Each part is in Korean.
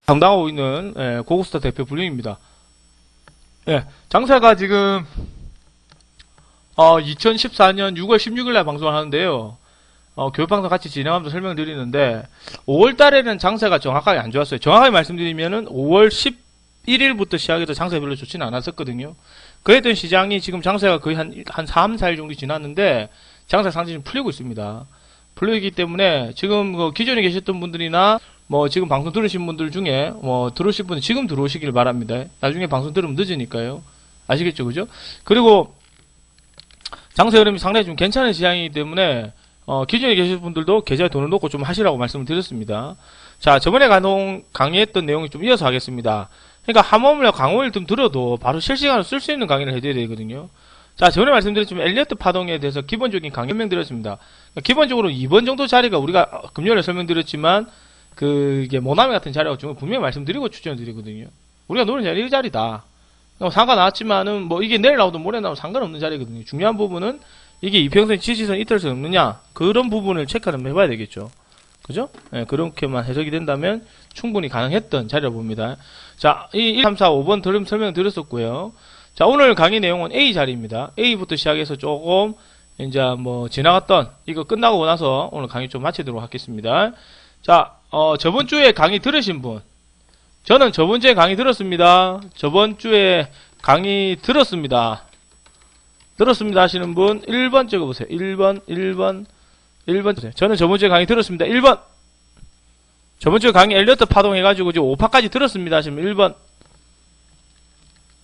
당당하고 있는 고고스타 대표 불륜입니다. 장사가 지금 2014년 6월 16일날 방송을 하는데요. 교육방송 같이 진행하면서 설명드리는데 5월달에는 장사가 정확하게 안 좋았어요. 정확하게 말씀드리면은 5월 11일부터 시작해서 장사가 별로 좋지는 않았었거든요. 그랬던 시장이 지금 장사가 거의 한 3, 4일 정도 지났는데 장사 상당히 좀 풀리고 있습니다. 풀리기 때문에 지금 기존에 계셨던 분들이나 지금 방송 들으신 분들 중에 들어오실 분은 지금 들어오시길 바랍니다. 나중에 방송 들으면 늦으니까요. 아시겠죠, 그죠? 그리고 장사 흐름이 상당히 좀 괜찮은 시장이기 때문에 기존에 계신 분들도 계좌에 돈을 넣고 좀 하시라고 말씀을 드렸습니다. 자, 저번에 강의했던 내용이 좀 이어서 하겠습니다. 그러니까 함호물과 강호를 좀 들어도 바로 실시간으로 쓸 수 있는 강의를 해드려야 되거든요. 자, 저번에 말씀드렸지만 엘리어트 파동에 대해서 기본적인 강의 설명드렸습니다. 기본적으로 2번 정도 자리가 우리가 금요일에 설명드렸지만 이게 모나미 같은 자리라고 좀 분명히 말씀드리고 추천드리거든요. 우리가 노는 자리 이 자리다. 상가 나왔지만은 이게 내일 나오든 모레 나오든 상관없는 자리거든요. 중요한 부분은 이게 이평선, 지지선, 이탈선 없느냐 그런 부분을 체크를 해봐야 되겠죠. 그죠? 그렇게만 해석이 된다면 충분히 가능했던 자리라고 봅니다. 자, 이 1, 3, 4, 5번 설명드렸었고요. 자, 오늘 강의 내용은 A 자리입니다. A부터 시작해서 조금 이제 지나갔던 이거 끝나고 나서 오늘 강의 좀 마치도록 하겠습니다. 자, 저번 주에 강의 들으신 분, 저는 저번 주에 강의 들었습니다. 저번 주에 강의 들었습니다 하시는 분 1번 찍어보세요. 1번 보세요. 저는 저번 주에 강의 들었습니다. 1번. 저번 주에 강의 엘리어트 파동 해가지고 지금 5파까지 들었습니다 하시면 1번.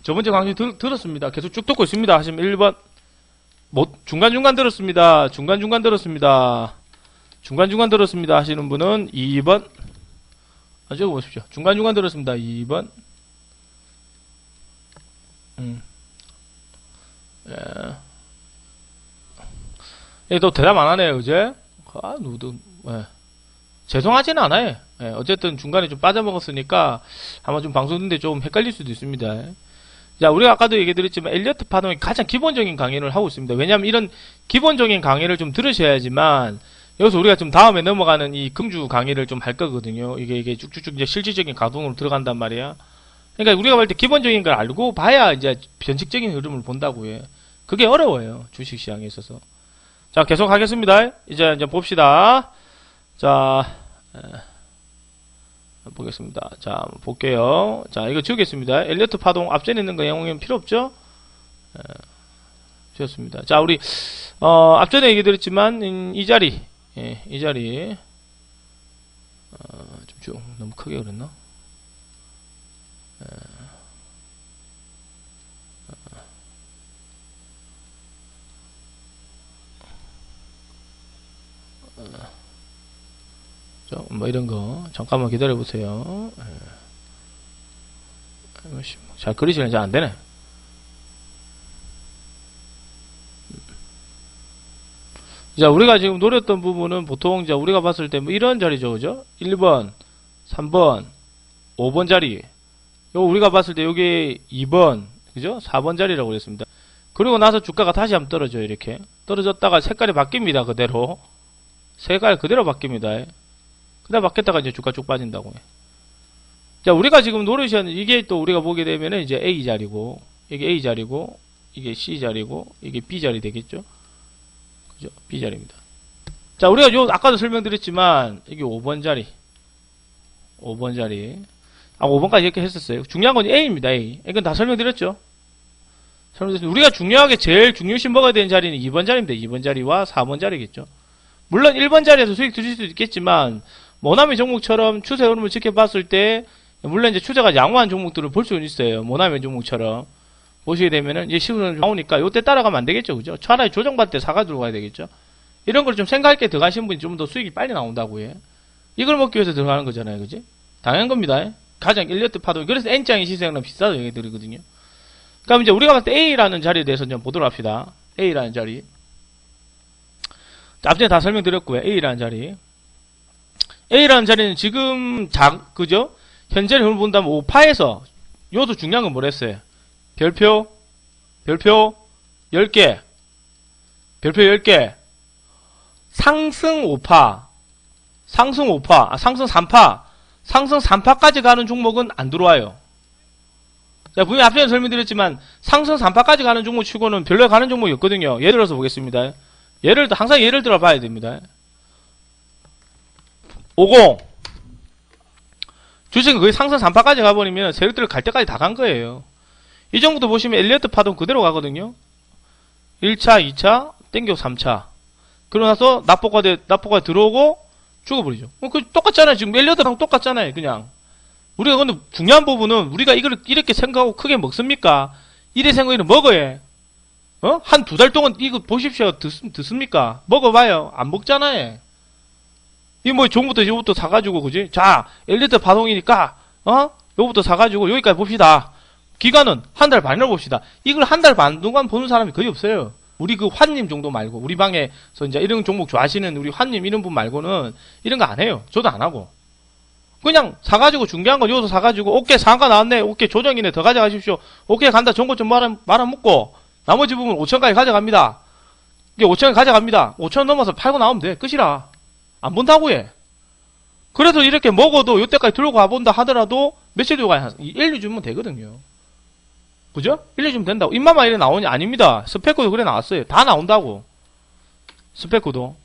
저번 주에 강의 들었습니다. 계속 쭉 듣고 있습니다 하시면 1번. 중간중간 들었습니다. 중간중간 들었습니다 하시는 분은 2번. 적어보십시오. 중간중간 들었습니다. 2번. 또 대답 안 하네요, 이제. 죄송하지는 않아요. 어쨌든 중간에 좀 빠져먹었으니까 아마 좀 방송 듣는데 좀 헷갈릴 수도 있습니다. 자, 우리가 아까도 얘기드렸지만 엘리어트 파동이 가장 기본적인 강의를 하고 있습니다. 왜냐하면 이런 기본적인 강의를 좀 들으셔야지만 여기서 우리가 좀 다음에 넘어가는 이 긍주 강의를 좀 할 거거든요. 이게 쭉쭉쭉 이제 실질적인 가동으로 들어간단 말이야. 그러니까 우리가 볼 때 기본적인 걸 알고 봐야 이제 변칙적인 흐름을 본다고요. 그게 어려워요. 주식시장에 있어서. 자, 계속 하겠습니다. 이제 봅시다. 자, 보겠습니다. 자, 볼게요. 자, 이거 지우겠습니다. 엘리어트 파동 앞전에 있는 거 내용은 필요 없죠? 지웠습니다. 자, 우리, 앞전에 얘기 드렸지만, 이 자리, 이 자리, 좀 너무 크게 그랬나? 이런 거 잠깐만 기다려 보세요. 잘 그리시면 잘 안 되네. 자, 우리가 지금 노렸던 부분은 보통 이제 우리가 봤을 때 이런 자리죠, 그죠? 1번, 3번, 5번 자리. 요 우리가 봤을 때 요게 2번, 그죠? 4번 자리라고 그랬습니다. 그리고 나서 주가가 다시 한번 떨어져요, 이렇게. 떨어졌다가 색깔이 바뀝니다, 그대로. 색깔 그대로 바뀝니다. 그다음 바뀌었다가 이제 주가 쭉 빠진다고 해. 자, 우리가 지금 노릇이 이게 또 우리가 보게 되면은 이제 A 자리고, 이게 A 자리고, 이게 C 자리고, 이게 B 자리 되겠죠? 그죠? B 자리입니다. 자, 우리가 아까도 설명드렸지만, 이게 5번 자리. 5번 자리. 5번까지 이렇게 했었어요. 중요한 건 A입니다, A. 이건 다 설명드렸죠? 우리가 중요하게 제일 중요시 먹어야 되는 자리는 2번 자리입니다. 2번 자리와 4번 자리겠죠? 물론 1번 자리에서 수익 드실 수도 있겠지만, 모나미 종목처럼 추세 흐름을 지켜봤을 때, 물론 이제 추세가 양호한 종목들을 볼 수는 있어요. 모나미 종목처럼. 보시게 되면은, 이제 시그널이 나오니까, 요때 따라가면 안 되겠죠. 그죠? 차라리 조정받을 때 사가 들어가야 되겠죠? 이런 걸 좀 생각할 게 들어가신 분이 좀 더 수익이 빨리 나온다고 해. 이걸 먹기 위해서 들어가는 거잖아요. 그지? 당연한 겁니다. 가장 엘리어트 파동. 그래서 N장의 시세는 비싸다고 얘기드리거든요. 그럼 이제 우리가 봤을 때 A라는 자리에 대해서 좀 보도록 합시다. A라는 자리. 앞전에 다 설명드렸고요. A라는 자리. A라는 자리는 지금 그죠? 현재 흐름을 본다면 5파에서 요도 중요한 건 뭐랬어요? 별표 10개. 별표 10개. 상승 5파. 상승 3파. 상승 3파까지 가는 종목은 안 들어와요. 자, 분명히 앞전에 설명드렸지만 상승 3파까지 가는 종목 치고는 별로 가는 종목이 없거든요. 예를 들어서 보겠습니다. 항상 예를 들어 봐야 됩니다. 50 주식은 거의 상승 3파까지 가버리면 세력들 갈 때까지 다 간 거예요. 이 정도 보시면 엘리어트 파동 그대로 가거든요. 1차, 2차, 땡겨 3차. 그러고 나서 납보가 들어오고 죽어버리죠. 그 똑같잖아요. 지금 엘리어트랑 똑같잖아요. 그냥. 우리가 근데 중요한 부분은 우리가 이걸 이렇게 생각하고 크게 먹습니까? 이래 생각하면 먹어야. 한 2달 동안 이거 보십시오. 듣습니까? 먹어봐요. 안 먹잖아요. 이 뭐 종부터 요부터 사가지고 그지? 자, 엘리트 파동이니까 요부터 사가지고 여기까지 봅시다. 기간은 한 달 반을 봅시다. 이걸 한 달 반 동안 보는 사람이 거의 없어요. 우리 그 환님 정도 말고 우리 방에서 이제 이런 종목 좋아하시는 우리 환님 이런 분 말고는 이런 거 안 해요. 저도 안 하고. 그냥 사가지고 중요한 건 여기서 사가지고 오케이 상가 나왔네. 오케이 조정이네. 더 가져가십시오. 오케이 간다. 정보 좀 말아먹고 나머지 부분 5천까지 가져갑니다. 이게 5천까지 가져갑니다. 5천 넘어서 팔고 나오면 돼. 끝이라. 안 본다고 해. 그래도 이렇게 먹어도 요때까지 들고 가본다 하더라도 며칠 뒤에 한 1, 2주면 되거든요. 그죠? 1, 2주면 된다고. 입만만 이래 나오냐? 아닙니다. 스펙코도 그래 나왔어요. 다 나온다고. 스펙코도.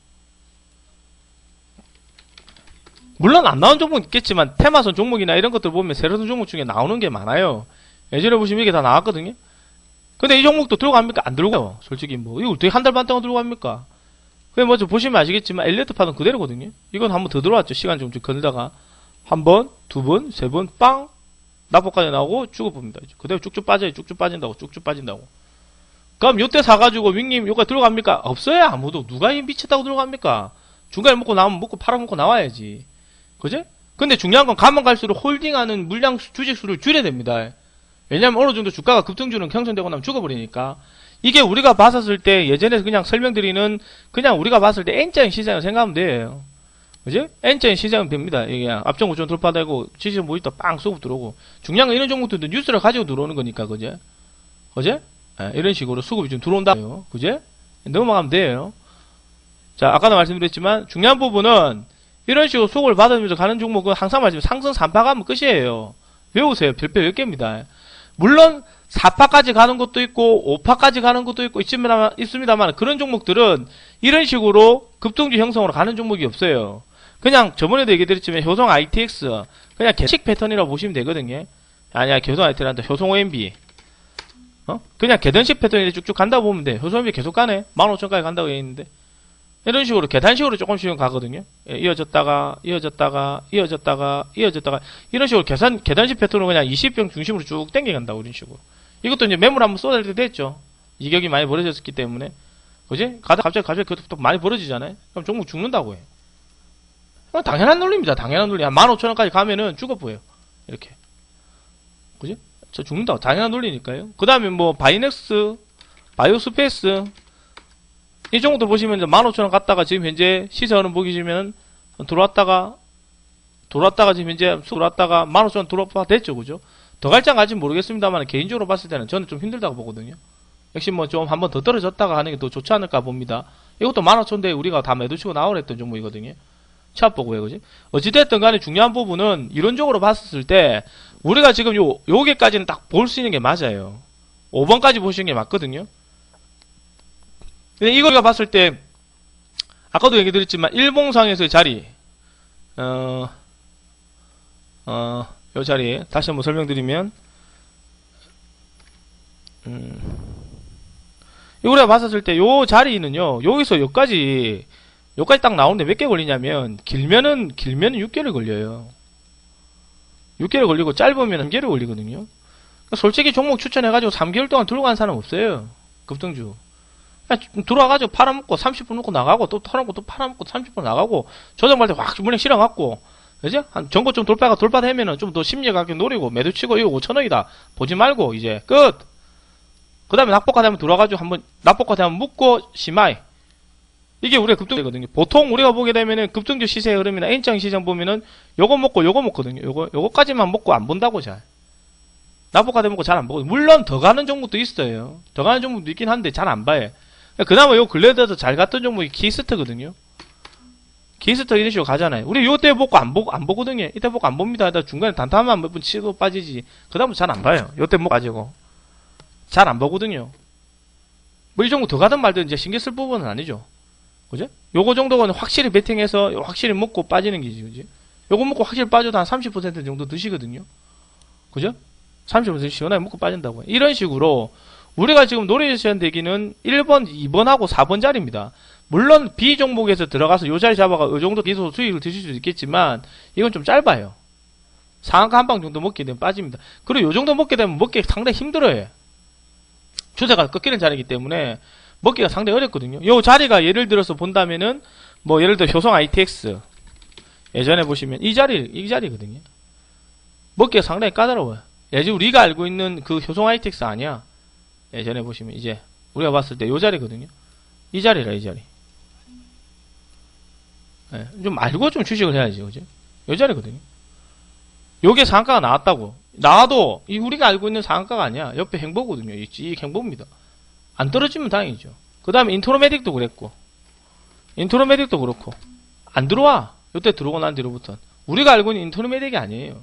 물론 안 나온 종목은 있겠지만 테마선 종목이나 이런 것들 보면 새로운 종목 중에 나오는 게 많아요. 예전에 보시면 이게 다 나왔거든요. 근데 이 종목도 들고 갑니까? 안 들고 가요. 솔직히 뭐 이거 어떻게 한 달 반 동안 들고 갑니까? 그게 뭐죠? 보시면 아시겠지만 엘리어트 파동 그대로거든요. 이건 한번 더 들어왔죠. 시간 좀 걸다가 한 번, 두 번, 세 번 빵 납법까지 나오고 죽어봅니다. 그대로 쭉쭉 빠져요. 쭉쭉 빠진다고. 쭉쭉 빠진다고. 그럼 요때 사가지고 윙님 요가 들어갑니까? 없어요. 아무도. 누가 이 미쳤다고 들어갑니까? 중간에 먹고 나오면 먹고 팔아먹고 나와야지. 그지? 근데 중요한 건 가면 갈수록 홀딩하는 물량 주식수를 줄여야 됩니다. 왜냐면 어느 정도 주가가 급등주는 형성되고 나면 죽어버리니까. 이게 우리가 봤었을 때 예전에 그냥 설명드리는 그냥 우리가 봤을 때 N자인 시장을 생각하면 돼요. 그지? N자인 시장은 됩니다. 이게 앞전 고점 돌파되고 지지선 모이다 빵 쏘고 들어오고 중요한 건 이런 종목들도 뉴스를 가지고 들어오는 거니까 그지? 그지? 이런 식으로 수급이 좀 들어온다. 그지? 넘어가면 돼요. 자, 아까도 말씀드렸지만 중요한 부분은 이런 식으로 수급을 받으면서 가는 종목은 항상 말씀드리면 상승 3파 가면 끝이에요. 외우세요. 별표 10개입니다. 물론 4파까지 가는 것도 있고 5파까지 가는 것도 있고 있습니다만 그런 종목들은 이런 식으로 급등주 형성으로 가는 종목이 없어요. 그냥 저번에도 얘기 드렸지만 효성 ITX 그냥 계식 패턴이라고 보시면 되거든요. 아니야 효성 ITX란다. 효성 OMB 그냥 계단식 패턴이 쭉쭉 간다고 보면 돼. 효성 OMB 계속 가네. 15,000까지 간다고 얘기했는데 이런 식으로 계단식으로 조금씩 가거든요. 이어졌다가 이어졌다가 이런 식으로 계단식 패턴으로 그냥 20병 중심으로 쭉 당겨간다고 이런 식으로. 이것도 이제 매물 한번 쏟아질 때 됐죠. 이격이 많이 벌어졌기 때문에. 그지? 갑자기 그것도 많이 벌어지잖아요. 그럼 종목 죽는다고 해. 당연한 논리입니다. 당연한 논리. 한 15,000원까지 가면은 죽어보여요. 이렇게. 그지? 저 죽는다고. 당연한 논리니까요. 그 다음에 뭐, 바이넥스, 바이오스페이스. 이 종목들 보시면 이제 15,000원 갔다가 지금 현재 시세어는 보시면 들어왔다가 지금 현재 들어왔다가 15,000원 들어와 됐죠. 그죠? 더 갈지 안 갈지 모르겠습니다만 개인적으로 봤을 때는 저는 좀 힘들다고 보거든요. 역시 뭐 좀 한번 더 떨어졌다가 하는 게 더 좋지 않을까 봅니다. 이것도 15,000원대 우리가 다 매도치고 나오라 했던 종목이거든요. 차트 보고요. 그지? 어찌됐든 간에 중요한 부분은 이론적으로 봤을 때 우리가 지금 요게까지는 딱 볼 수 있는 게 맞아요. 5번까지 보시는 게 맞거든요. 근데 이거 우리가 봤을 때 아까도 얘기 드렸지만 일봉상에서의 자리 요 자리 다시 한번 설명드리면 우리가 봤었을 때 요 자리는요 여기서 여기까지 딱 나오는데 몇 개 걸리냐면 길면은 6개월 걸려요. 6개월 걸리고 짧으면 1개월 걸리거든요. 그러니까 솔직히 종목 추천해가지고 3개월 동안 들고 간 사람 없어요. 급등주 들어와가지고 팔아먹고 30분 놓고 나가고 또 털어먹고 또 팔아먹고 30분 나가고 조정할 때 확 물량 실어갖고 그죠? 한 전고점 돌파되면은 좀 더 심리가게 노리고 매도치고 이거 5,000원이다 보지 말고 이제 끝. 그 다음에 낙폭화되면 들어와가지고 한번 낙폭화되면 묶고 시마이. 이게 우리가 급등되거든요. 보통 우리가 보게 되면은 급등주 시세 흐름이나 N장 시장 보면은 요거 먹고 요거 먹거든요. 요거까지만 먹고 안 본다고 잘. 낙폭화되면 먹고 잘 안 보거든요. 물론 더 가는 종목도 있어요. 더 가는 종목도 있긴 한데 잘 안 봐요. 그나마 요 근래 들어서 잘 갔던 종목이 키스트거든요. 기스터 이런 식으로 가잖아요. 우리 요때 보고 안 보거든요. 이때 보고 안 봅니다. 일단 중간에 단타만 몇 번 치고 빠지지. 그 다음부터 잘 안 봐요. 요때 못 가지고. 잘 안 보거든요. 뭐 이 정도 더 가든 말든 이제 신경 쓸 부분은 아니죠. 그죠? 요거 정도는 확실히 베팅해서 확실히 먹고 빠지는 게지, 그지? 요거 먹고 확실히 빠져도 한 30% 정도 드시거든요. 그죠? 30% 시원하게 먹고 빠진다고. 이런 식으로 우리가 지금 노려주시는 대기는 1번, 2번하고 4번 자리입니다. 물론 B 종목에서 들어가서 요 자리 잡아가 요 정도 계속 수익을 드실 수 있겠지만 이건 좀 짧아요. 상한가 한 방 정도 먹게 되면 빠집니다. 그리고 요 정도 먹게 되면 먹기 상당히 힘들어요. 추세가 꺾이는 자리이기 때문에 먹기가 상당히 어렵거든요. 요 자리가 예를 들어서 본다면은 뭐 예를 들어 효성 ITX 예전에 보시면 이 자리거든요. 먹기가 상당히 까다로워요. 예전 우리가 알고 있는 그 효성 ITX 아니야. 예전에 보시면 이제 우리가 봤을 때 요 자리거든요. 이 자리라 이 자리. 네, 좀 알고 좀 주식을 해야지, 그죠? 요 자리거든요. 요게 상한가가 나왔다고. 나와도 이 우리가 알고 있는 상한가가 아니야. 옆에 행보거든요. 이 행보입니다. 안 떨어지면 다행이죠. 그 다음에 인트로메딕도 그랬고, 인트로메딕도 그렇고 안 들어와. 요때 들어오고 난 뒤로부터 우리가 알고 있는 인트로메딕이 아니에요.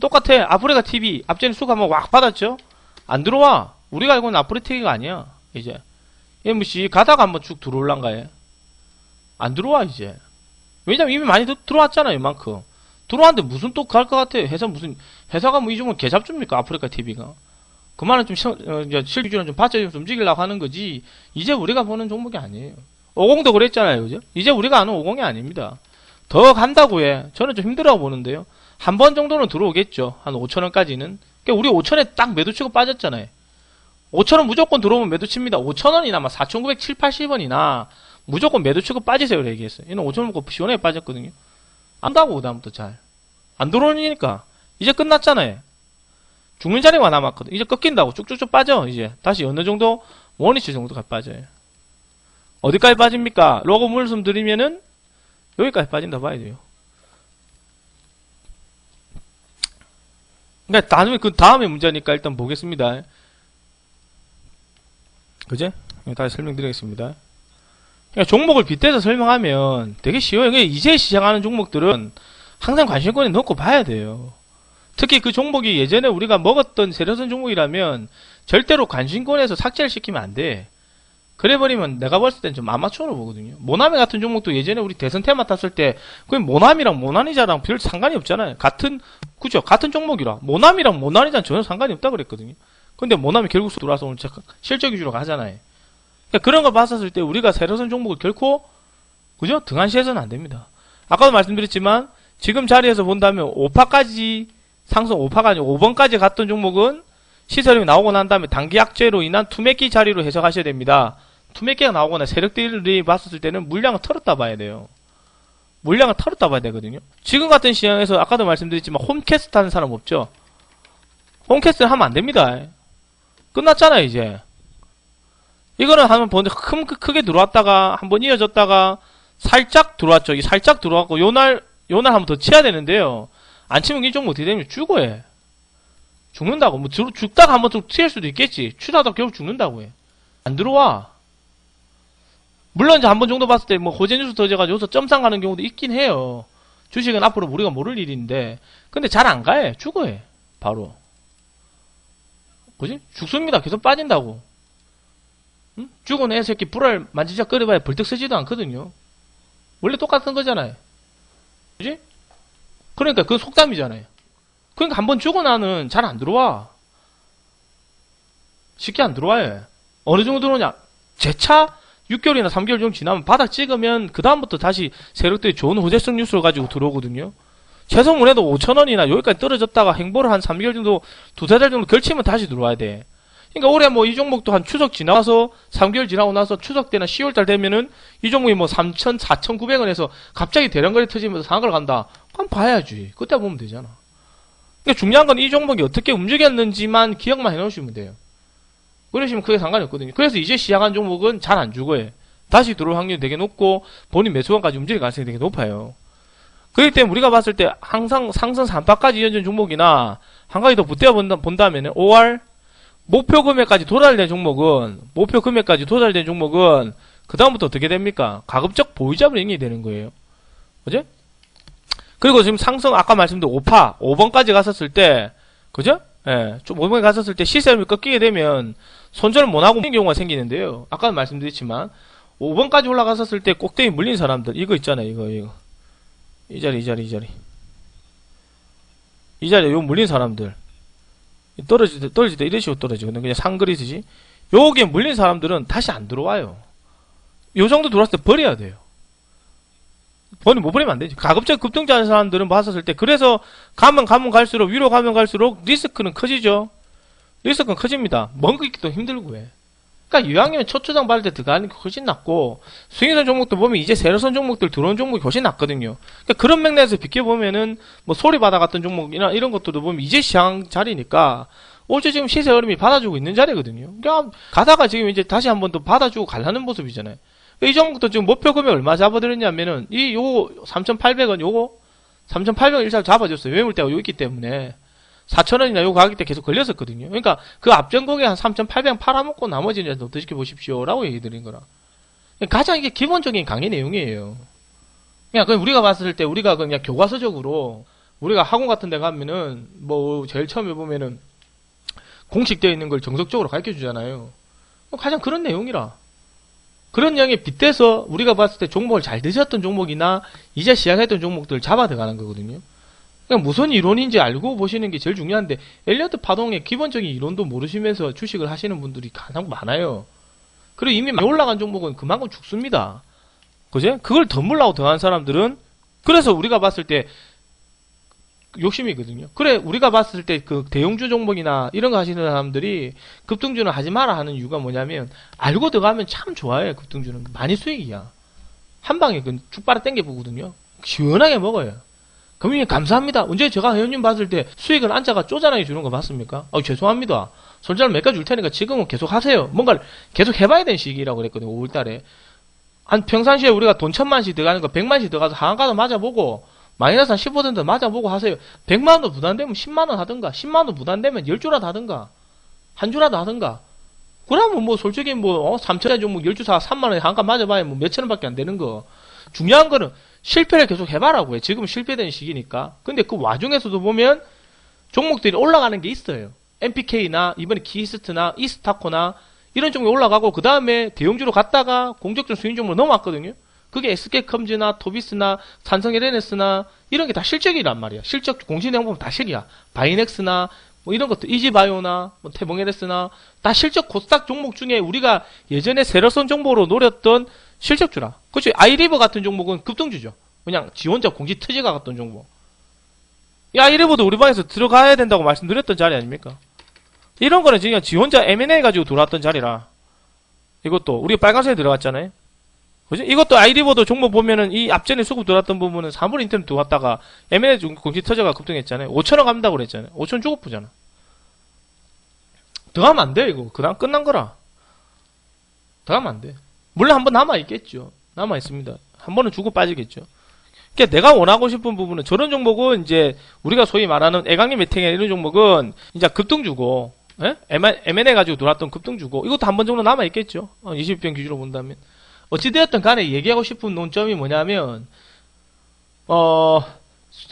똑같아. 아프리카 TV 앞전에 수가 한번 왁 받았죠. 안 들어와. 우리가 알고 있는 아프리카 TV가 아니야. 이제 무시 가다가 한번 쭉 들어올란가요? 안 들어와 이제. 왜냐면 이미 많이 들어왔잖아요. 이만큼 들어왔는데 무슨 또 갈 것 같아요. 회사가 뭐 이 정도 개잡줍니까? 아프리카 TV가. 그만은 좀 실기준은 좀 받쳐주면서 움직이려고 하는 거지. 이제 우리가 보는 종목이 아니에요. 50도 그랬잖아요, 그죠? 이제 우리가 아는 50이 아닙니다. 더 간다고 해. 저는 좀 힘들어 보는데요. 한 번 정도는 들어오겠죠. 한 5,000원까지는. 그러니까 우리 5,000에 딱 매도 치고 빠졌잖아요. 5,000원 무조건 들어오면 매도 칩니다. 5,000원이나 막 4,970, 80원이나 무조건 매도 치고 빠지세요. 얘기했어요. 얘는 5,000원 먹고 시원하게 빠졌거든요. 안다고, 그다음부터 잘. 안 들어오니까. 이제 끝났잖아요. 죽는 자리가 남았거든. 이제 꺾인다고. 쭉쭉쭉 빠져. 이제. 다시 어느 정도? 원위치 정도까지 빠져요. 어디까지 빠집니까? 로고 말씀드리면은, 여기까지 빠진다 봐야 돼요. 그러니까 그 다음에 문제니까 일단 보겠습니다. 그제? 다시 설명드리겠습니다. 그러니까 종목을 빗대서 설명하면 되게 쉬워요. 그러니까 이제 시작하는 종목들은 항상 관심권에 넣고 봐야 돼요. 특히 그 종목이 예전에 우리가 먹었던 세력선 종목이라면 절대로 관심권에서 삭제를 시키면 안 돼. 그래버리면 내가 봤을 땐 좀 아마추어로 보거든요. 모나미 같은 종목도 예전에 우리 대선 테마 탔을 때 그게 모나미랑 모나리자랑 별 상관이 없잖아요. 그죠? 같은 종목이라. 모나미랑 모나리자는 전혀 상관이 없다 그랬거든요. 근데 모나미 결국 들어와서 오늘 실적 위주로 가잖아요. 그러니까 그런 거 봤었을 때 우리가 세력선 종목을 결코 그죠? 등한시해서는 안 됩니다. 아까도 말씀드렸지만 지금 자리에서 본다면 5파까지 상승 5파가 아니고 5번까지 갔던 종목은 시설이 나오고 난 다음에 단기 약재로 인한 투매기 자리로 해석하셔야 됩니다. 투매기가 나오거나 세력들이 봤었을 때는 물량을 털었다 봐야 돼요. 물량을 털었다 봐야 되거든요. 지금 같은 시장에서 아까도 말씀드렸지만 홈캐스트 하는 사람 없죠? 홈캐스트를 하면 안 됩니다. 끝났잖아요, 이제. 이거는 한번 보는데 크게 들어왔다가 한번 이어졌다가 살짝 들어왔죠. 살짝 들어왔고 요날 한번 더 치야 되는데요. 안 치면 이 종목 어떻게 되면 죽어요. 죽는다고. 뭐 죽다가 한번 좀 튀을 수도 있겠지. 추다가 결국 죽는다고 해. 안 들어와. 물론 이제 한 번 정도 봤을 때 뭐 호재 뉴스 터져가지고 여기서 점상 가는 경우도 있긴 해요. 주식은 앞으로 우리가 모를 일인데 근데 잘 안 가요. 죽어요. 바로. 그지? 죽습니다. 계속 빠진다고. 응? 죽은 애 새끼 불알 만지작 끓여봐야 벌떡 쓰지도 않거든요. 원래 똑같은 거잖아요. 그지? 그러니까 그건 속담이잖아요. 그러니까 한번 주고 나는 잘 안 들어와. 쉽게 안 들어와요. 어느 정도 들어오냐? 재차 6개월이나 3개월 정도 지나면 바닥 찍으면 그 다음부터 다시 세력들이 좋은 호재성 뉴스를 가지고 들어오거든요. 최소문해도 5,000원이나 여기까지 떨어졌다가 행보를 한 3개월 정도, 두세 달 정도 걸치면 다시 들어와야 돼. 그러니까 올해 뭐 이 종목도 한 추석 지나서 3개월 지나고 나서 추석 때나 10월달 되면은 이 종목이 뭐 3,000, 4,900원에서 갑자기 대량거래 터지면서 상한가를 간다. 그럼 봐야지. 그때 보면 되잖아. 그러니까 중요한 건 이 종목이 어떻게 움직였는지만 기억만 해놓으시면 돼요. 그러시면 크게 상관이 없거든요. 그래서 이제 시작한 종목은 잘 안 죽어요. 다시 들어올 확률이 되게 높고 본인 매수관까지 움직일 가능성이 되게 높아요. 그렇기 때문에 우리가 봤을 때 항상 상승 3파까지 이어진 종목이나 한 가지 더 붙여 본다면 5월 목표 금액까지 도달된 종목은 그 다음부터 어떻게 됩니까? 가급적 보유잡을 행위 되는 거예요. 그죠? 그리고 지금 상승 아까 말씀드린 5번까지 갔었을 때, 그죠? 예, 좀 5번에 갔었을 때 시세를 꺾이게 되면 손절을 못하고 있는 경우가 생기는데요. 아까 말씀드렸지만 5번까지 올라갔었을 때 꼭대기 물린 사람들 이거 있잖아요. 이거 이 자리 요 물린 사람들 떨어질 때 이런 식으로 떨어지거든. 그냥 상그리듯이 요게 물린 사람들은 다시 안 들어와요. 요 정도 들어왔을 때 버려야 돼요. 못 버리면 안 되지. 가급적 급등자하는 사람들은 봤었을 때, 그래서 가면 갈수록, 위로 가면 갈수록 리스크는 커지죠. 리스크는 커집니다. 먹기도 힘들고 해. 그러니까 이왕이면 초초장 받을 때 들어가는 게 훨씬 낫고, 스윙선 종목도 보면 이제 세로선 종목들 들어온 종목이 훨씬 낫거든요. 그러니까 그런 맥락에서 비켜보면은, 뭐 소리 받아갔던 종목이나 이런 것들도 보면 이제 시장 자리니까, 올해 지금 시세 흐름이 받아주고 있는 자리거든요. 그러니까 가다가 지금 이제 다시 한번 또 받아주고 가려는 모습이잖아요. 이 종목도 지금 목표 금액 얼마 잡아드렸냐면은, 요거 3,800원 요거 3,800원 일상 잡아줬어요. 매물대가 요 있기 때문에 4,000원이나 요 가격대 계속 걸렸었거든요. 그러니까 그 앞전국에 한 3,800원 팔아먹고 나머지는 이제 더 지켜보십시오 라고 얘기 드린 거라. 가장 이게 기본적인 강의 내용이에요. 그냥 우리가 봤을 때 우리가 그냥 교과서적으로 우리가 학원 같은 데 가면은 뭐 제일 처음에 보면은 공식되어 있는 걸 정석적으로 가르쳐 주잖아요. 가장 그런 내용이라. 그런 내용에 빗대서 우리가 봤을 때 종목을 잘 드셨던 종목이나 이제 시작했던 종목들을 잡아 들어가는 거거든요. 그냥 무슨 이론인지 알고 보시는 게 제일 중요한데, 엘리어트 파동의 기본적인 이론도 모르시면서 주식을 하시는 분들이 가장 많아요. 그리고 이미 많이 올라간 종목은 그만큼 죽습니다. 그제? 그걸 덤으려고 더한 사람들은, 그래서 우리가 봤을 때 욕심이거든요. 그래, 우리가 봤을 때 그 대형주 종목이나 이런 거 하시는 사람들이 급등주는 하지 마라 하는 이유가 뭐냐면, 알고 들어가면 참 좋아요. 급등주는 많이 수익이야. 한 방에 쭉 빨아 당겨보거든요. 시원하게 먹어요. 그럼 감사합니다. 언제 제가 회원님 봤을 때 수익을 앉아가 쪼잔하게 주는 거 봤습니까? 죄송합니다. 손절 몇 가지 줄 테니까 지금은 계속 하세요. 뭔가를 계속 해봐야 되는 시기라고 그랬거든요. 5월달에. 한 평상시에 우리가 돈 1,000만씩 들어가는 거 100만씩 들어가서 하한가도 맞아보고, 마이너스 한 15% 맞아보고 하세요. 100만원 부담되면 10만원 하든가, 10만원 부담되면 10주라도 하든가, 한 주라도 하든가. 그러면 뭐 솔직히 뭐 3천원 종목 10주 사 3만원에 한가 맞아봐야 뭐 몇천원밖에 안 되는 거. 중요한 거는 실패를 계속 해봐라고 해. 지금은 실패된 시기니까. 근데 그 와중에서도 보면 종목들이 올라가는 게 있어요. MPK나 이번에 키스트나 이스타코나 이런 종목이 올라가고, 그 다음에 대형주로 갔다가 공적전 수익 종목으로 넘어왔거든요. 그게 SK컴즈나 토비스나 삼성 LNS나 이런 게 다 실적이란 말이야. 실적 공시내용 보면 다 실이야. 바이넥스나 뭐 이런 것도 이지바이오나 뭐 태봉 LS나 다 실적 코스닥 종목 중에 우리가 예전에 세력선 종목으로 노렸던 실적주라. 그렇죠. 아이리버 같은 종목은 급등주죠. 그냥 지 혼자 공시 터지가 갔던 종목. 이 아이리버도 우리 방에서 들어가야 된다고 말씀드렸던 자리 아닙니까? 이런 거는 그냥 지 혼자 M&A 가지고 들어왔던 자리라. 이것도 우리 빨간색에 들어갔잖아요. 그죠? 이것도 아이리버도 종목 보면은 이 앞전에 수급 들어왔던 부분은 사물 인터넷 들어왔다가 M&A 공시 터져가 급등했잖아요. 5천원 간다고 그랬잖아요. 5천 주고 보잖아. 더 하면 안 돼, 이거. 그 다음 끝난 거라. 더 하면 안 돼. 물론 한 번 남아있겠죠. 남아있습니다. 한 번은 주고 빠지겠죠. 그러니까 내가 원하고 싶은 부분은 저런 종목은 이제 우리가 소위 말하는 애강리 메탱 이런 종목은 이제 급등주고, 예? M&A 가지고 들어왔던 급등주고, 이것도 한 번 정도 남아있겠죠. 20평 기준으로 본다면. 어찌되었든 간에 얘기하고 싶은 논점이 뭐냐면,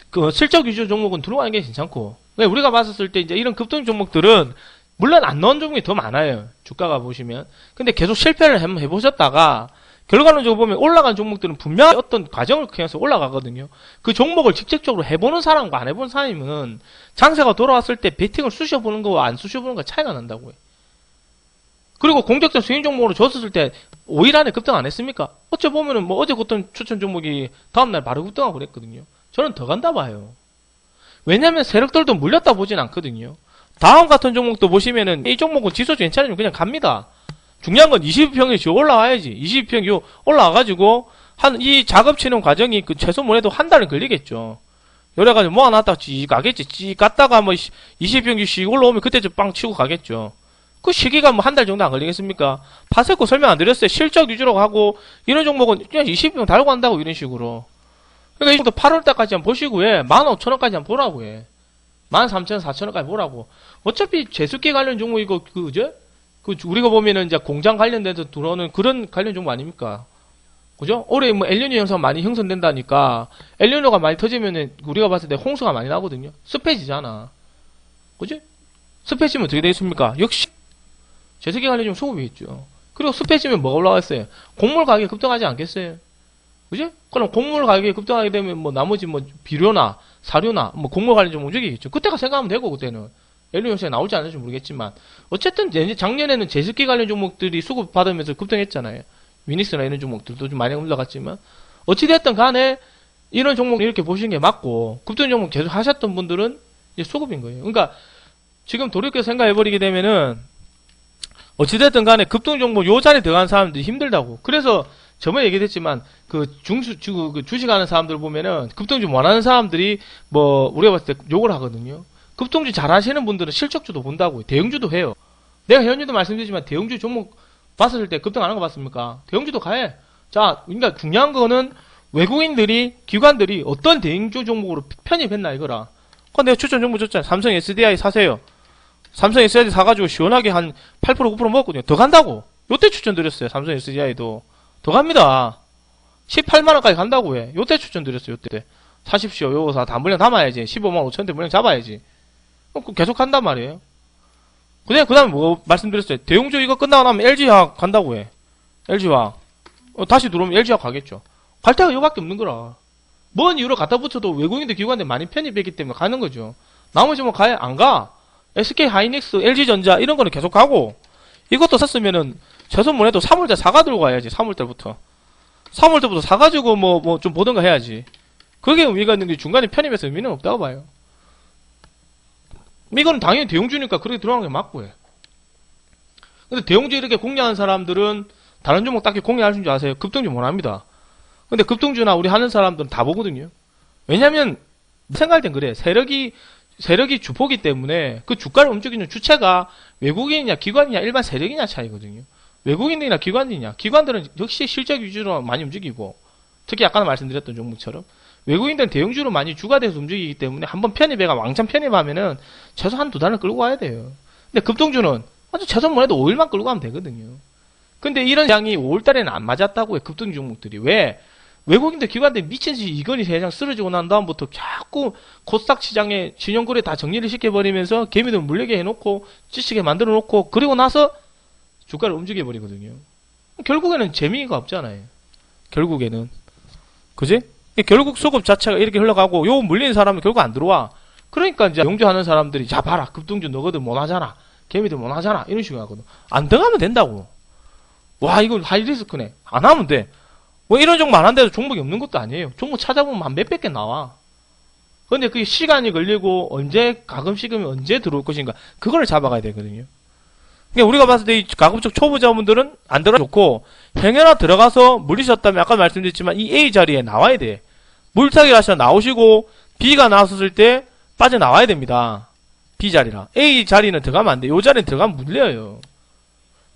그 실적 위주 종목은 들어가는 게 괜찮고, 우리가 봤었을 때 이제 이런 급등 종목들은 물론 안 넣은 종목이 더 많아요. 주가가 보시면. 근데 계속 실패를 해보셨다가 결과론적으로 보면 올라간 종목들은 분명히 어떤 과정을 통해서 올라가거든요. 그 종목을 직접적으로 해보는 사람과 안 해본 사람은 장세가 돌아왔을 때 베팅을 쑤셔보는 거와 안 쑤셔보는 거 차이가 난다고요. 그리고 공격적 수익 종목으로 줬었을 때 5일 안에 급등 안 했습니까? 어째 보면은 뭐 어제 줬던 추천 종목이 다음날 바로 급등하고 그랬거든요. 저는 더 간다 봐요. 왜냐면 세력들도 물렸다 보진 않거든요. 다음 같은 종목도 보시면은 이 종목은 지수 괜찮으면 그냥 갑니다. 중요한 건 20평이 지 올라와야지. 20평이 요 올라와가지고 한 이 작업치는 과정이 그 최소 뭐래도 한 달은 걸리겠죠. 여래가지고 모아놨다가 찌 가겠지. 찌 갔다가 뭐 20평씩 올라오면 그때쯤 빵 치고 가겠죠. 그 시기가 뭐 한 달 정도 안 걸리겠습니까? 파세코 설명 안 드렸어요. 실적 위주로 하고 이런 종목은 그냥 20평 달고 한다고 이런 식으로. 그러니까 이 정도 8월달까지 한번 보시고 해. 15,000원까지 한번 보라고 해. 13,000원, 4,000원까지 보라고. 어차피 제습기 관련 종목 이거 그죠? 그 우리가 보면은 이제 공장 관련돼서 들어오는 그런 관련 종목 아닙니까? 그죠? 올해 뭐 엘니뇨 현상 많이 형성된다니까 엘니뇨가 많이 터지면은 우리가 봤을 때 홍수가 많이 나거든요. 습해지잖아. 그지? 습해지면 어떻게 되겠습니까? 역시 제습기 관리 좀 소급이 있죠. 그리고 습해지면 뭐가 올라갔어요? 곡물 가격이 급등하지 않겠어요? 그지? 그럼 곡물 가격이 급등하게 되면 뭐 나머지 뭐 비료나 사료나 뭐 곡물 관리 좀 움직이겠죠. 그때가 생각하면 되고 그때는 엘니뇨 현상이 나올지 안 나올지 모르겠지만 어쨌든 작년에는 제습기 관련 종목들이 수급 받으면서 급등했잖아요. 위닉스나 이런 종목들도 좀 많이 올라갔지만 어찌됐든 간에 이런 종목 이렇게 보시는 게 맞고 급등 종목 계속 하셨던 분들은 이제 수급인 거예요. 그러니까 지금 돌이켜 생각해버리게 되면은 어찌됐든 간에 급등 종목 요 자리에 들어간 사람들이 힘들다고. 그래서 저번에 얘기했지만 그 주식하는 사람들 보면은 급등주 원하는 사람들이 뭐 우리가 봤을 때 욕을 하거든요. 급등주 잘 하시는 분들은 실적주도 본다고요. 대형주도 해요. 내가 현주도 말씀드리지만 대형주 종목 봤을 때 급등하는 거 봤습니까? 대형주도 가해. 자, 그러니까 중요한 거는 외국인들이 기관들이 어떤 대형주 종목으로 편입했나 이거라. 그건 내가 추천 정보 줬잖아요. 삼성 SDI 사세요. 삼성 SDI 사가지고 시원하게 한 8% 9% 먹었거든요. 더 간다고. 요때 추천드렸어요. 삼성 SDI도 더 갑니다. 18만원까지 간다고 해. 요때 추천드렸어요. 요때 사십시오. 요거 다 물량 담아야지. 15만 5천대 물량 잡아야지. 계속 간단 말이에요. 그 다음에 뭐 말씀드렸어요. 대용주 이거 끝나고 나면 LG화학 간다고 해. LG화학. 다시 들어오면 LG화학 가겠죠. 갈 데가 요밖에 없는 거라. 뭔 이유로 갖다 붙여도 외국인들 기관들 많이 편입했기 때문에 가는 거죠. 나머지 뭐 가야 안 가. SK하이닉스, LG전자 이런 거는 계속 가고 이것도 샀으면은 최소한 해도 3월달 사가 들고 가야지. 3월달부터. 3월달부터 사가지고 뭐 좀 보던가 해야지. 그게 의미가 있는 게 중간에 편입해서 의미는 없다고 봐요. 이거는 당연히 대용주니까 그렇게 들어가는 게 맞고 해. 근데 대용주 이렇게 공략하는 사람들은 다른 종목 딱히 공략할 줄 아세요? 급등주 못 합니다. 근데 급등주나 우리 하는 사람들은 다 보거든요. 왜냐면 생각할 땐 그래. 세력이 주포기 때문에 그 주가를 움직이는 주체가 외국인이냐 기관이냐 일반 세력이냐 차이거든요. 외국인들이나 기관이냐 기관들은 역시 실적 위주로 많이 움직이고 특히 아까 말씀드렸던 종목처럼 외국인들은 대형주로 많이 주가 돼서 움직이기 때문에 한번 편입해가 왕창 편입하면은 최소 한 두 달은 끌고 가야 돼요. 근데 급등주는 아주 최소한 해도 5일만 끌고 가면 되거든요. 근데 이런 양이 5월달에는 안 맞았다고 해. 급등 종목들이. 왜? 외국인들 기관들이 미친듯이 이건희 세장 쓰러지고 난 다음부터 자꾸 코스닥 시장에 신용거래 다 정리를 시켜버리면서 개미들 물리게 해놓고 찌치게 만들어 놓고 그리고 나서 주가를 움직여버리거든요. 결국에는 재미가 없잖아요. 결국에는. 그지? 결국 수급 자체가 이렇게 흘러가고 요 물리는 사람은 결국 안 들어와. 그러니까 이제 용주하는 사람들이 자 봐라 급등주 너거든 못하잖아. 개미들 못하잖아. 이런 식으로 하거든. 안 들어가면 된다고. 와 이거 하이리스크네. 안 하면 돼. 뭐 이런 종목 안 한데도 종목이 없는 것도 아니에요. 종목 찾아보면 한 몇백 개 나와. 근데 그게 시간이 걸리고 가끔씩은 언제 들어올 것인가 그거를 잡아가야 되거든요. 그러니까 우리가 봤을 때 이 가급적 초보자분들은 안 들어가도 좋고 행여나 들어가서 물리셨다면 아까 말씀드렸지만 이 A 자리에 나와야 돼. 물타기를 하시다 나오시고 B가 나왔을 때 빠져나와야 됩니다. B 자리라. A 자리는 들어가면 안 돼. 요 자리는 들어가면 물려요.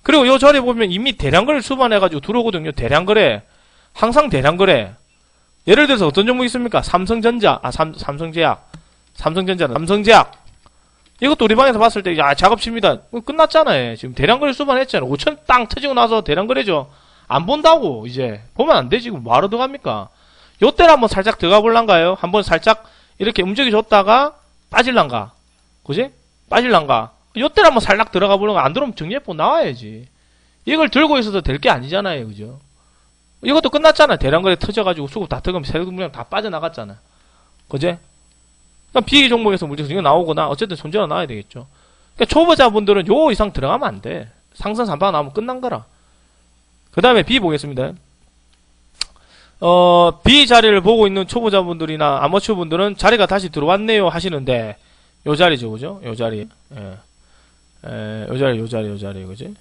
그리고 요 자리에 보면 이미 대량거래를 수반해가지고 들어오거든요. 대량거래. 항상 대량거래. 예를 들어서 어떤 종목이 있습니까? 삼성전자, 삼성제약. 삼성제약. 이것도 우리 방에서 봤을 때, 야, 작업칩니다. 끝났잖아요. 지금 대량거래 수반했잖아요. 5천 땅 터지고 나서 대량거래죠. 안 본다고, 이제. 보면 안 되지. 뭐하러 들어갑니까? 요때는 한번 살짝 들어가 볼란가요? 한번 살짝 이렇게 움직여줬다가 빠질란가? 그지? 빠질란가? 요때는 한번 살짝 들어가 보는가? 안 들어오면 정리해보고 나와야지. 이걸 들고 있어도 될 게 아니잖아요. 그죠? 이것도 끝났잖아요. 대량거래 터져가지고 수급 다 터지면 세금 물량 다 빠져나갔잖아요. 그지? 그러니까 비기 종목에서 무조건 이거 나오거나 어쨌든 손절은 나와야 되겠죠. 그러니까 초보자분들은 요 이상 들어가면 안 돼. 상승 3방 나오면 끝난 거라. 그 다음에 B 보겠습니다. B 자리를 보고 있는 초보자분들이나 아마추어 분들은 자리가 다시 들어왔네요 하시는데 요 자리죠. 그죠? 요 자리. 요 자리, 그지?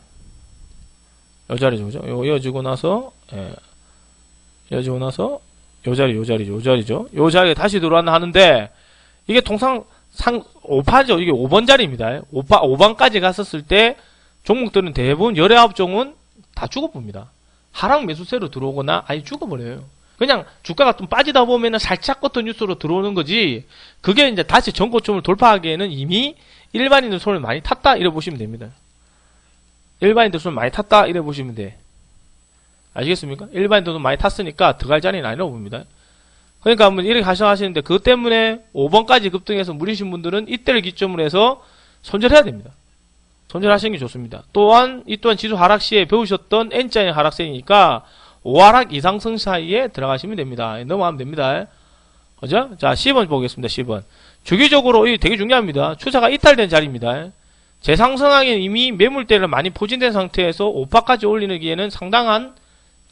요 자리죠. 그죠? 이어지고 나서, 이어지고 나서, 요 자리죠. 요 자리에 다시 들어왔나 하는데, 이게 통상, 5파죠. 이게 5번 자리입니다. 5번까지 갔었을 때, 종목들은 대부분 19종은 다 죽어봅니다. 하락 매수세로 들어오거나, 아예 죽어버려요. 그냥 주가가 좀 빠지다 보면은 살짝 어떤 뉴스로 들어오는 거지, 그게 이제 다시 전고점을 돌파하기에는 이미 일반인들 손을 많이 탔다, 이래 보시면 됩니다. 일반인들 손을 많이 탔다, 이래 보시면 돼. 아시겠습니까? 일반인들도 많이 탔으니까 들어갈 자리는 아니라고 봅니다. 그러니까 한번 이렇게 가정하시는데 그것 때문에 5번까지 급등해서 물리신 분들은 이때를 기점으로 해서 손절해야 됩니다. 손절하시는 게 좋습니다. 또한 이 또한 지수 하락 시에 배우셨던 N자의 하락세이니까 5하락 이상승 사이에 들어가시면 됩니다. 넘어가면 됩니다. 그죠? 자, 10번 보겠습니다. 10번. 주기적으로 이 되게 중요합니다. 추세가 이탈된 자리입니다. 재상승하기엔 이미 매물대를 많이 포진된 상태에서 5파까지 올리기에는 상당한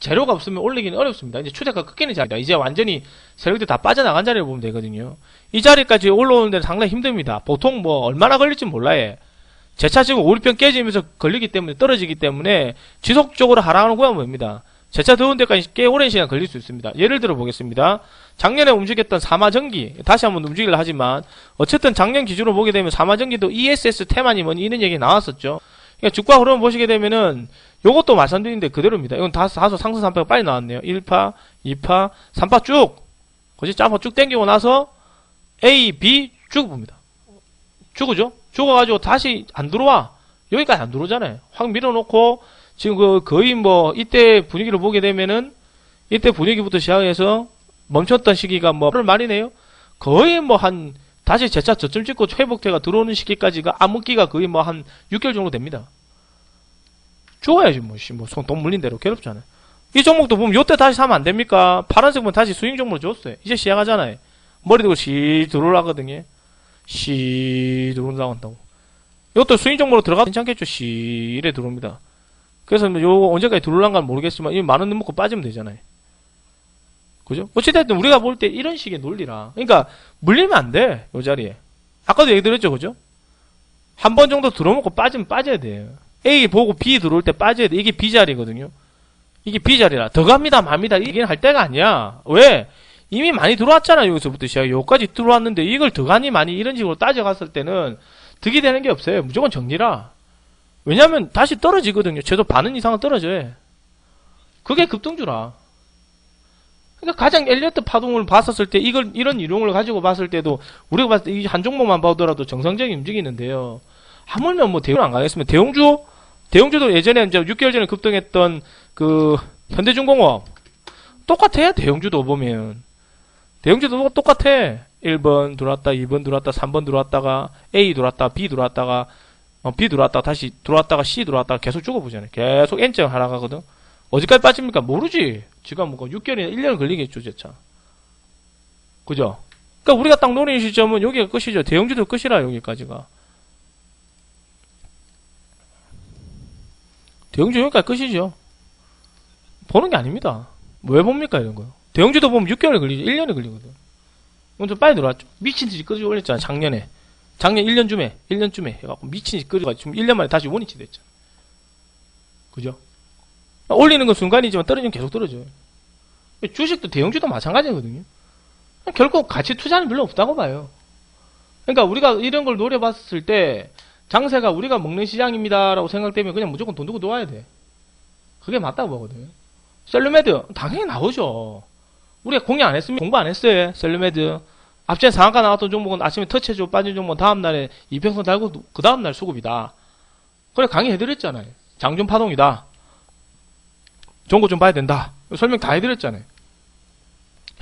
재료가 없으면 올리기는 어렵습니다. 이제 추세가 꺾이는 자리다. 이제 완전히 세력들이 다 빠져나간 자리를 보면 되거든요. 이 자리까지 올라오는 데는 상당히 힘듭니다. 보통 뭐 얼마나 걸릴지 몰라요. 재차 지금 5, 6편 깨지면서 걸리기 때문에 떨어지기 때문에 지속적으로 하락하는 구간은 뭡니다. 재차 들어온 데까지 꽤 오랜 시간 걸릴 수 있습니다. 예를 들어 보겠습니다. 작년에 움직였던 사마전기 다시 한번 움직이려 하지만 어쨌든 작년 기준으로 보게 되면 사마전기도 ESS 테마니 뭐니 이런 얘기 나왔었죠. 그러니까 주가 흐름 보시게 되면은 요것도 말씀드린데 그대로입니다. 이건 다소 상승 3파가 빨리 나왔네요. 1파, 2파, 3파 쭉 거기 짬파 쭉 당기고 나서 A, B 쭉 봅니다. 죽으죠? 죽어가지고 다시 안 들어와. 여기까지 안 들어오잖아요. 확 밀어놓고 지금 거의 뭐 이때 분위기를 보게 되면은 이때 분위기부터 시작해서 멈췄던 시기가 뭐 8월 말이네요. 거의 뭐 한 다시 재차 저점 찍고 회복대가 들어오는 시기까지가 암흑기가 거의 뭐 한 6개월 정도 됩니다. 죽어야지 돈 물린 대로 괴롭잖아요. 이 종목도 보면 요때 다시 사면 안 됩니까? 파란색 보면 다시 스윙 종목으로 줬어요. 이제 시작하잖아요. 머리 들고 시 들어오라거든요. 시 들어온다고 한다고. 이것도 스윙 종목으로 들어가도 괜찮겠죠. 시 이래 들어옵니다. 그래서 요 언제까지 들어올란가는 모르겠지만 이 만원 넣고 빠지면 되잖아요. 그죠? 어찌됐든 우리가 볼 때 이런 식의 논리라. 그러니까 물리면 안 돼. 요 자리에. 아까도 얘기 드렸죠. 그죠? 한 번 정도 들어먹고 빠지면 빠져야 돼요. A 보고 B 들어올 때 빠져야 돼. 이게 B 자리거든요. 이게 B 자리라. 더 갑니다 맙니다. 이게 할 때가 아니야. 왜? 이미 많이 들어왔잖아. 여기서부터 시작. 여기까지 들어왔는데 이걸 더 가니 많이 이런 식으로 따져갔을 때는 득이 되는 게 없어요. 무조건 정리라. 왜냐면 다시 떨어지거든요. 최소 반은 이상은 떨어져요. 그게 급등주라. 그러니까 가장 엘리어트 파동을 봤었을 때 이런 이론을 가지고 봤을 때도 우리가 봤을 때 이 한 종목만 봐더라도 정상적인 움직이는데요. 하물며 뭐 대웅 안 가겠습니다. 대웅주도 예전에 이제 6개월 전에 급등했던 그 현대중공업 똑같아요. 대웅주도 보면 대웅주도 똑같아. 1번 들어왔다, 2번 들어왔다, 3번 들어왔다가 A 들어왔다, B 들어왔다가 B 들어왔다가 다시 들어왔다가 C 들어왔다가 계속 죽어보잖아요. 계속 N자가 하락하거든. 어디까지 빠집니까? 모르지. 지금 뭐 6개월이나 1년 걸리겠죠, 제차. 그죠? 그러니까 우리가 딱 노리는 시점은 여기가 끝이죠. 대형주도 끝이라 여기까지가. 대형주 여기까지 끝이죠. 보는 게 아닙니다. 왜 봅니까 이런 거요? 대형주도 보면 6개월이 걸리죠. 1년이 걸리거든. 이건 좀 빨리 들어왔죠. 미친듯이 끄집어 올렸잖아. 작년 1년쯤에 해갖고 미친듯이 끄집어가지고 지금 1년 만에 다시 원위치 됐죠. 그죠? 올리는 건 순간이지만 떨어지면 계속 떨어져요. 주식도 대형주도 마찬가지거든요. 결국 가치 투자는 별로 없다고 봐요. 그러니까 우리가 이런 걸 노려봤을 때 장세가 우리가 먹는 시장입니다라고 생각되면 그냥 무조건 돈 두고 놓아야 돼. 그게 맞다고 보거든요. 셀루메드 당연히 나오죠. 우리가 공략 안 했으면 공부 안 했어요. 셀루메드 앞전에 상한가 나왔던 종목은 아침에 터치해주고 빠진 종목은 다음날에 이평선 달고 그 다음날 수급이다. 그래 강의해드렸잖아요. 장중 파동이다. 좋은 거 좀 봐야 된다. 설명 다 해드렸잖아요.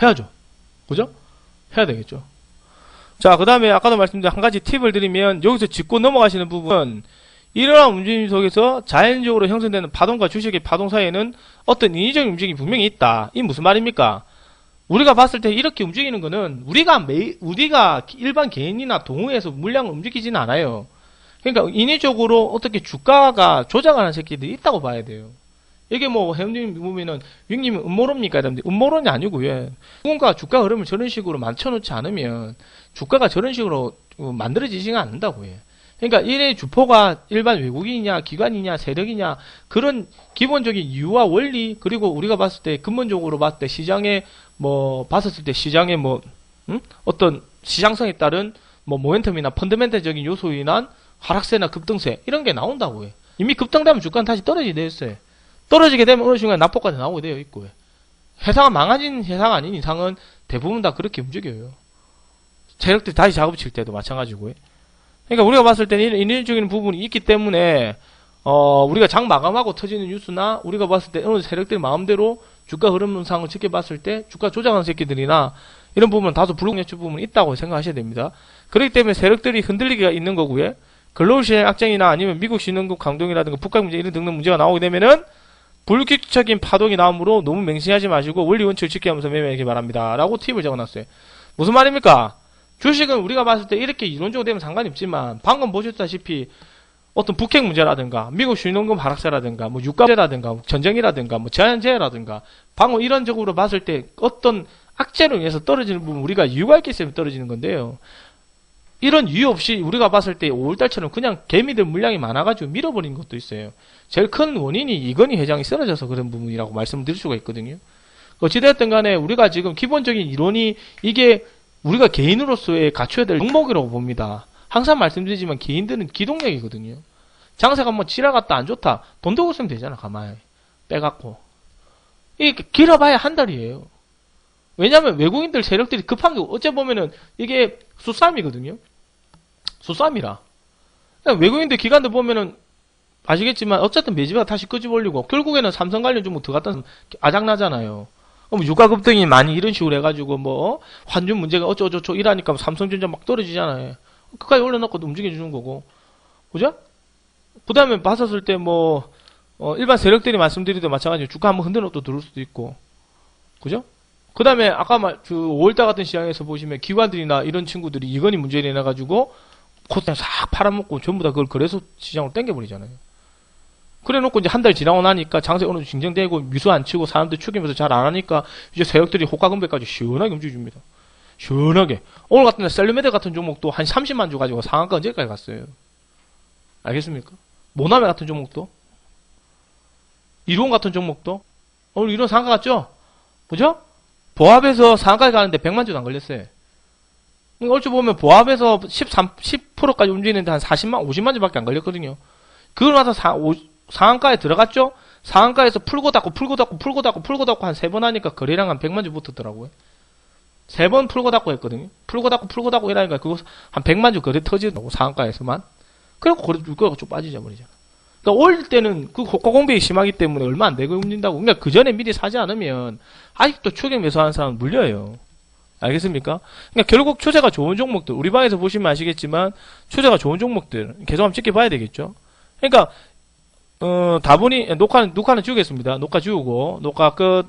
해야죠. 그죠? 해야 되겠죠. 자, 그 다음에 아까도 말씀드린 한 가지 팁을 드리면 여기서 짚고 넘어가시는 부분은 이러한 움직임 속에서 자연적으로 형성되는 파동과 주식의 파동 사이에는 어떤 인위적인 움직임이 분명히 있다. 이 무슨 말입니까? 우리가 봤을 때 이렇게 움직이는 거는 우리가 일반 개인이나 동호회에서 물량을 움직이지는 않아요. 그러니까 인위적으로 어떻게 주가가 조작하는 새끼들이 있다고 봐야 돼요. 이게 뭐 회원님 보면은 위님이 음모론입니까? 이러는데 음모론이 아니고요. 누군가 주가 흐름을 저런 식으로 만쳐놓지 않으면 주가가 저런 식으로 만들어지지가 않는다고요. 그러니까 이래 주포가 일반 외국인이냐 기관이냐 세력이냐 그런 기본적인 이유와 원리 그리고 우리가 봤을 때 근본적으로 봤을 때 시장에 뭐 봤었을 때 시장에 뭐 어떤 시장성에 따른 뭐 모멘텀이나 펀더멘탈적인 요소로 인한 하락세나 급등세 이런 게 나온다고요. 이미 급등되면 주가는 다시 떨어지게 되어 있어요. 떨어지게 되면 어느 순간 납폭까지 나오게 되어 있고요. 회사가 망가진 회사가 아닌 이상은 대부분 다 그렇게 움직여요. 세력들이 다시 작업 칠 때도 마찬가지고요. 그러니까 우리가 봤을 때는 인위적인 부분이 있기 때문에 우리가 장 마감하고 터지는 뉴스나 우리가 봤을 때 어느 세력들 마음대로 주가 흐름상을 지켜봤을 때 주가 조작하는 새끼들이나 이런 부분은 다소 불공정치 부분이 있다고 생각하셔야 됩니다. 그렇기 때문에 세력들이 흔들리기가 있는 거고요. 글로벌 시장 악재이나 아니면 미국 신흥국 강동이라든가 북한 문제 이런 등등 문제가 나오게 되면은 불규칙적인 파동이 나오므로 너무 맹신하지 마시고 원리 원칙을 지켜가면서 매매하기 바랍니다. 라고 팁을 적어놨어요. 무슨 말입니까? 주식은 우리가 봤을 때 이렇게 이론적으로 되면 상관이 없지만 방금 보셨다시피 어떤 북핵 문제라든가 미국 신흥국 하락세라든가 뭐 유가제라든가 전쟁이라든가 뭐 자연재해라든가 방금 이런적으로 봤을 때 어떤 악재로 인해서 떨어지는 부분 우리가 이유가 있기 때문에 떨어지는 건데요. 이런 이유 없이 우리가 봤을 때 5월달처럼 그냥 개미들 물량이 많아가지고 밀어버린 것도 있어요. 제일 큰 원인이 이건희 회장이 쓰러져서 그런 부분이라고 말씀을 드릴 수가 있거든요. 어찌됐든 간에 우리가 지금 기본적인 이론이 이게 우리가 개인으로서의 갖춰야 될 종목이라고 봅니다. 항상 말씀드리지만 개인들은 기동력이거든요. 장세가 뭐 지나갔다 안 좋다. 돈 들고 쓰면 되잖아. 가만히 빼갖고. 이게 길어봐야 한 달이에요. 왜냐면 외국인들 세력들이 급한 게 어째 보면은 이게 수싸움이거든요. 수싸움이라. 외국인들 기관들 보면은 아시겠지만 어쨌든 매집가 다시 끄집어올리고 결국에는 삼성 관련 종목 들어갔다 아작나잖아요. 그럼 유가 급등이 많이 이런 식으로 해가지고 뭐 환율 문제가 어쩌고저쩌고 이러니까 삼성전자 막 떨어지잖아요. 그까지 올려놓고 움직여주는 거고. 그죠? 그 다음에 봤었을 때 뭐 일반 세력들이 말씀드리도 마찬가지로 주가 한번 흔들어도 들어올 수도 있고. 그죠? 그 다음에 아까 그 5월달 같은 시장에서 보시면 기관들이나 이런 친구들이 이건희 문제를 내놔가지고 그냥 싹 팔아먹고 전부 다 그걸 거래소 시장으로 땡겨버리잖아요. 그래 놓고 이제 한 달 지나고 나니까 장세 어느 정도 진정되고 미수 안 치고 사람들 축이면서 잘 안 하니까 이제 세력들이 호가금배까지 시원하게 움직여줍니다. 시원하게. 오늘 같은 날 셀르메드 같은 종목도 한 30만 주 가지고 상한가 언제까지 갔어요. 알겠습니까? 모나메 같은 종목도 이론 같은 종목도 오늘 이론 상한가 갔죠? 그죠? 보합에서 상한가에 가는데 100만 주도 안 걸렸어요. 얼추 보면 보합에서 10%까지 움직이는데 한 40만, 50만 주밖에 안 걸렸거든요. 그걸 와서 상한가에 들어갔죠? 상한가에서 풀고 닫고 풀고 닫고 풀고 닫고 풀고 닫고 한 3번 하니까 거래량 한 100만 주 붙었더라고요. 3번 풀고 닫고 했거든요. 풀고 닫고 이러니까 그거 한 100만 주 거래 터지더라고, 상한가에서만. 그래갖고 거래 물가가 좀 빠지자 버리잖아. 그러니까 올릴 때는 그 호가 공백이 심하기 때문에 얼마 안 되고 움직인다고. 그러니까 그 전에 미리 사지 않으면 아직도 추격 매수하는 사람은 물려요. 알겠습니까? 그러니까 결국 추세가 좋은 종목들, 우리 방에서 보시면 아시겠지만 추세가 좋은 종목들 계속 한번 지켜봐야 되겠죠. 그러니까 다분히 녹화는 지우겠습니다. 녹화 지우고 녹화 끝.